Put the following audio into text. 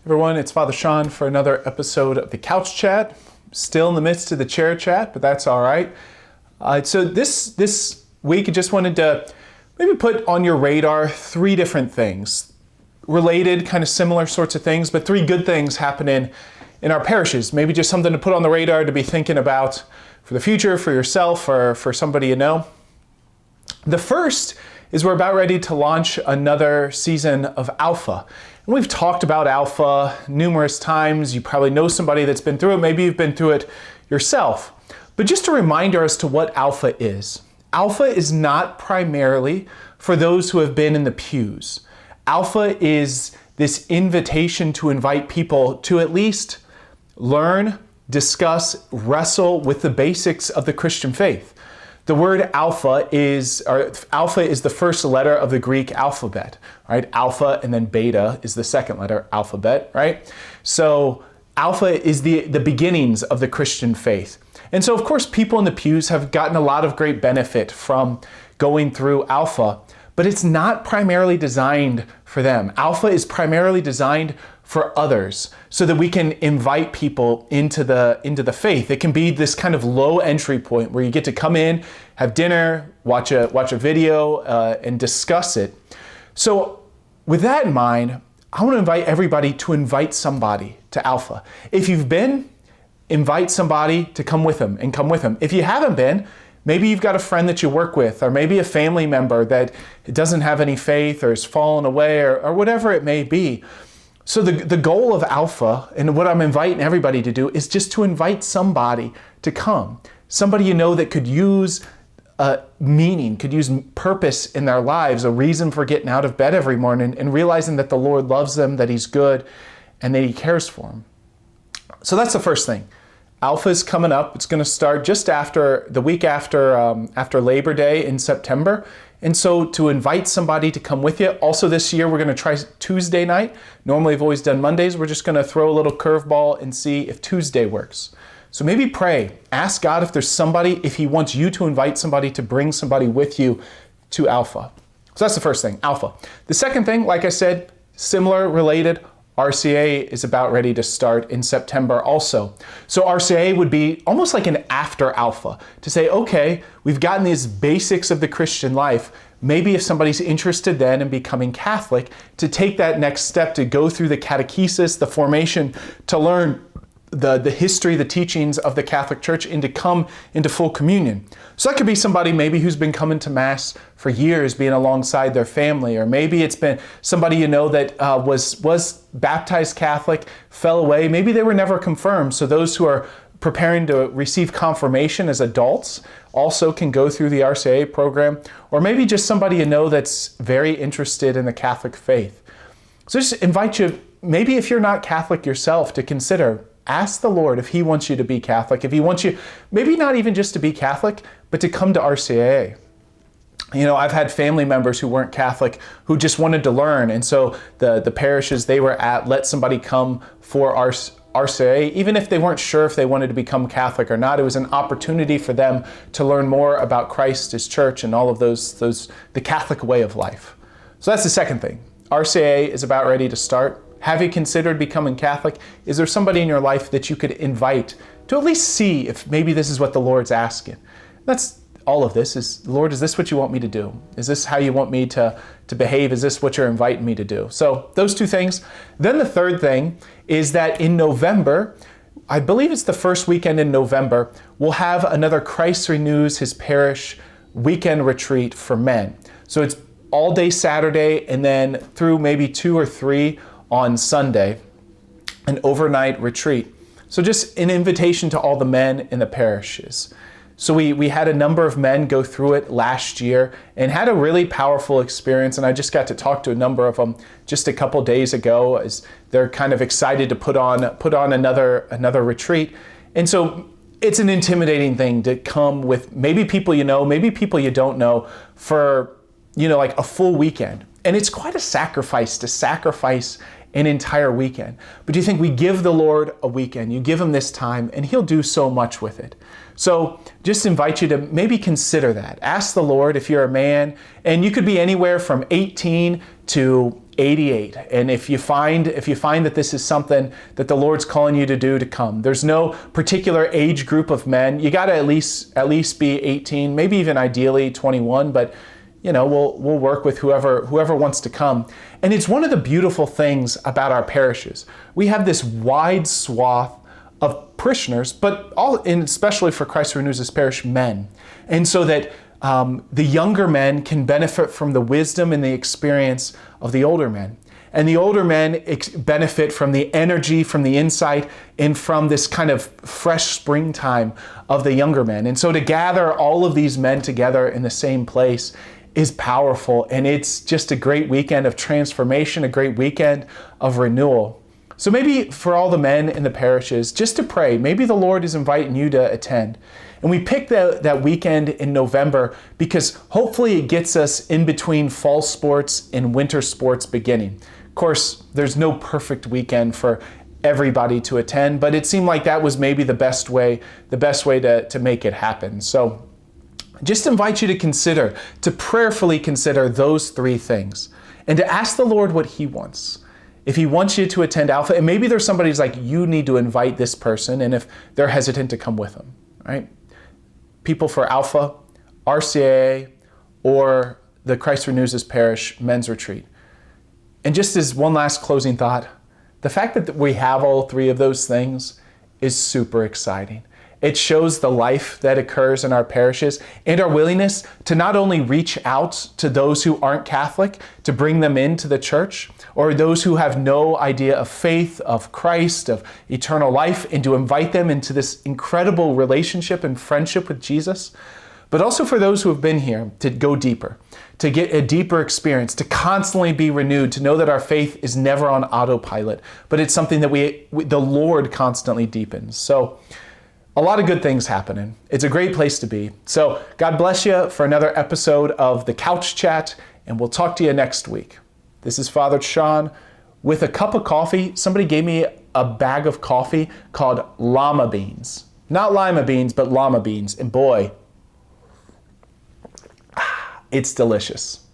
Everyone, it's Father Sean for another episode of the Couch Chat. Still in the midst of the chair chat, but that's all right. So this week, I just wanted to maybe put on your radar three different things. Related, kind of similar sorts of things, but three good things happening in our parishes. Maybe just something to put on the radar to be thinking about for the future, for yourself, or for somebody you know. The first is we're about ready to launch another season of Alpha. And we've talked about Alpha numerous times. You probably know somebody that's been through it. Maybe you've been through it yourself. But just a reminder as to what Alpha is. Alpha is not primarily for those who have been in the pews. Alpha is this invitation to invite people to at least learn, discuss, wrestle with the basics of the Christian faith. The word alpha is the first letter of the Greek alphabet, right? Alpha and then beta is the second letter, alphabet, right? So alpha is the beginnings of the Christian faith. And so of course people in the pews have gotten a lot of great benefit from going through Alpha, but it's not primarily designed for them. Alpha is primarily designed for others so that we can invite people into the faith. It can be this kind of low entry point where you get to come in, have dinner, watch a video, and discuss it. So with that in mind, I want to invite everybody to invite somebody to Alpha. If you've been, invite somebody to come with them and come with them. If you haven't been, maybe you've got a friend that you work with, or maybe a family member that doesn't have any faith or has fallen away or whatever it may be. So the goal of Alpha, and what I'm inviting everybody to do, is just to invite somebody to come. Somebody you know that could use meaning, could use purpose in their lives, a reason for getting out of bed every morning and realizing that the Lord loves them, that He's good, and that He cares for them. So that's the first thing. Alpha is coming up. It's going to start just after the week after Labor Day in September. And so to invite somebody to come with you. Also this year, we're going to try Tuesday night. Normally I've always done Mondays. We're just going to throw a little curveball and see if Tuesday works. So maybe pray. Ask God if there's somebody, if He wants you to invite somebody, to bring somebody with you to Alpha. So that's the first thing, Alpha. The second thing, like I said, similar, related, RCA is about ready to start in September also. So RCA would be almost like an after Alpha, to say, okay, we've gotten these basics of the Christian life. Maybe if somebody's interested then in becoming Catholic, to take that next step, to go through the catechesis, the formation, to learn the history, the teachings of the Catholic Church, and to come into full communion. So that could be somebody maybe who's been coming to Mass for years, being alongside their family, or maybe it's been somebody you know that was baptized Catholic, fell away, maybe they were never confirmed. So those who are preparing to receive confirmation as adults also can go through the RCA program, or maybe just somebody you know that's very interested in the Catholic faith. So just invite you, maybe if you're not Catholic yourself, to consider. Ask the Lord if He wants you to be Catholic, if He wants you, maybe not even just to be Catholic, but to come to RCA. You know, I've had family members who weren't Catholic who just wanted to learn. And so the parishes they were at let somebody come for RCA, even if they weren't sure if they wanted to become Catholic or not. It was an opportunity for them to learn more about Christ, His church, and all of the Catholic way of life. So that's the second thing. RCA is about ready to start. Have you considered becoming Catholic? Is there somebody in your life that you could invite to at least see if maybe this is what the Lord's asking? That's all of this is, Lord, is this what you want me to do? Is this how you want me to behave? Is this what you're inviting me to do? So those two things. Then the third thing is that in November, I believe it's the first weekend in November, we'll have another Christ Renews His Parish weekend retreat for men. So it's all day Saturday and then through maybe 2 or 3 on Sunday, an overnight retreat. So just an invitation to all the men in the parishes. So we had a number of men go through it last year and had a really powerful experience. And I just got to talk to a number of them just a couple days ago, as they're kind of excited to put on another retreat. And so it's an intimidating thing to come with maybe people you know, maybe people you don't know, for like a full weekend. And it's quite a sacrifice to sacrifice an entire weekend. But do you think we give the Lord a weekend? You give Him this time and He'll do so much with it. So just invite you to maybe consider that. Ask the Lord if you're a man, and you could be anywhere from 18 to 88. And if you find that this is something that the Lord's calling you to do, to come. There's no particular age group of men. You got to at least be 18, maybe even ideally 21, but we'll work with whoever wants to come. And it's one of the beautiful things about our parishes. We have this wide swath of parishioners, but especially for Christ Renews His Parish, men. And so that the younger men can benefit from the wisdom and the experience of the older men. And the older men benefit from the energy, from the insight, and from this kind of fresh springtime of the younger men. And so to gather all of these men together in the same place is powerful. And it's just a great weekend of transformation, a great weekend of renewal. So maybe for all the men in the parishes, just to pray, maybe the Lord is inviting you to attend. And we picked that weekend in November because hopefully it gets us in between fall sports and winter sports beginning. Of course, there's no perfect weekend for everybody to attend, but it seemed like that was maybe the best way to make it happen. So just invite you to prayerfully consider those three things and to ask the Lord what He wants. If He wants you to attend Alpha, and maybe there's somebody who's like, you need to invite this person, and if they're hesitant to come with them, right? People for Alpha, RCAA, or the Christ Renews His Parish men's retreat. And just as one last closing thought, the fact that we have all three of those things is super exciting. It shows the life that occurs in our parishes and our willingness to not only reach out to those who aren't Catholic, to bring them into the church, or those who have no idea of faith, of Christ, of eternal life, and to invite them into this incredible relationship and friendship with Jesus, but also for those who have been here to go deeper, to get a deeper experience, to constantly be renewed, to know that our faith is never on autopilot, but it's something that the Lord constantly deepens. So a lot of good things happening. It's a great place to be. So God bless you for another episode of the Couch Chat, and we'll talk to you next week. This is Father Sean with a cup of coffee. Somebody gave me a bag of coffee called llama beans. Not lima beans, but llama beans. And boy, it's delicious.